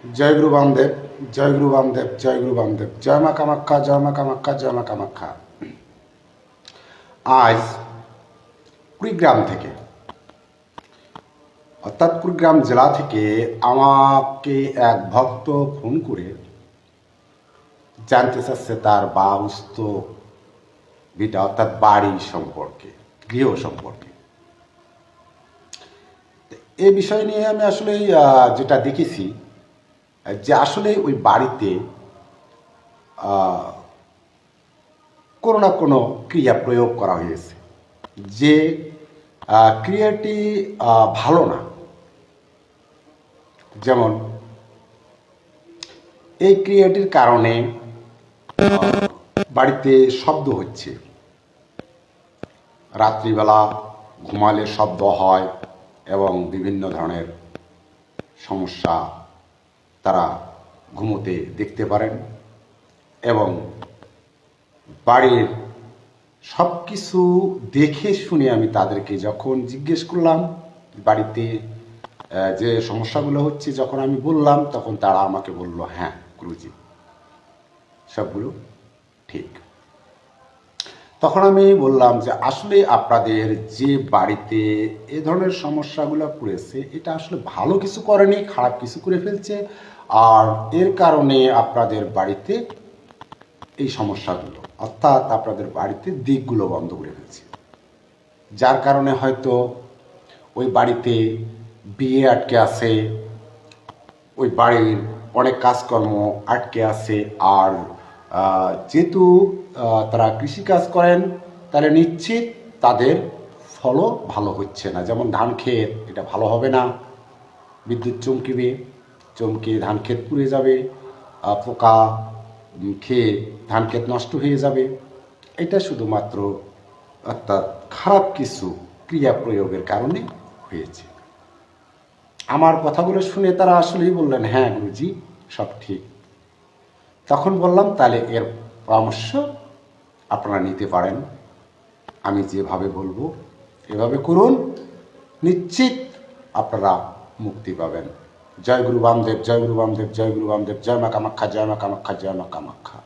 জয় গুরু বামদেব, জয় গুরু বামদেব, জয় গুরু বামদেব, জয় মা কামাখ্যা, জয় মা কামাখ্যা, জয় মা কামাখ্যা। আজ কুড়িগ্রাম থেকে, অর্থাৎ কুড়িগ্রাম জেলা থেকে আমাকে এক ভক্ত ফোন করে জানতে চাচ্ছে তার বাউস্ত ভিটা অর্থাৎ বাড়ি সম্পর্কে, গৃহ সম্পর্কে। এই বিষয় নিয়ে আমি আসলে যেটা দেখেছি যে আসলে ওই বাড়িতে কোনো না কোনো ক্রিয়া প্রয়োগ করা হয়েছে, যে ক্রিয়াটি ভালো না। যেমন এই ক্রিয়াটির কারণে বাড়িতে শব্দ হচ্ছে, রাত্রিবেলা ঘুমালে শব্দ হয় এবং বিভিন্ন ধরনের সমস্যা তারা ঘুমোতে দেখতে পারেন। এবং বাড়ির সব কিছু দেখে শুনে আমি তাদেরকে যখন জিজ্ঞেস করলাম বাড়িতে যে সমস্যাগুলো হচ্ছে, যখন আমি বললাম তখন তারা আমাকে বলল, হ্যাঁ গুরুজি, সবগুলো ঠিক। তখন আমি বললাম যে আসলে আপনাদের যে বাড়িতে এ ধরনের সমস্যাগুলো পড়েছে, এটা আসলে ভালো কিছু করেনি, খারাপ কিছু করে ফেলছে। আর এর কারণে আপনাদের বাড়িতে এই সমস্যাগুলো, অর্থাৎ আপনাদের বাড়িতে দিকগুলো বন্ধ করে ফেলছে, যার কারণে হয়তো ওই বাড়িতে বিয়ে আটকে আছে, ওই বাড়ির অনেক কাজকর্ম আটকে আছে। আর যেহেতু তারা কৃষিকাজ করেন, তাহলে নিশ্চিত তাদের ফলও ভালো হচ্ছে না। যেমন ধান ক্ষেত, এটা ভালো হবে না, বিদ্যুৎ চমকিবে, চমকে ধান ক্ষেত পুড়ে যাবে, পোকা খেয়ে ধান ক্ষেত নষ্ট হয়ে যাবে। এটা শুধুমাত্র অর্থাৎ খারাপ কিছু ক্রিয়া প্রয়োগের কারণে হয়েছে। আমার কথাগুলো শুনে তারা আসলেই বললেন, হ্যাঁ গুরুজি, সব ঠিক। তখন বললাম, তাহলে এর পরামর্শ আপনারা নিতে পারেন, আমি যেভাবে বলবো এভাবে করুন, নিশ্চিত আপনারা মুক্তি পাবেন। জয় গুরু বামদেব, জয় গুরু বামদেব, জয় গুরু বামদেব, জয় মা কামাখ্যা, জয় মা কামাখ্যা, জয় মা কামাখ্যা।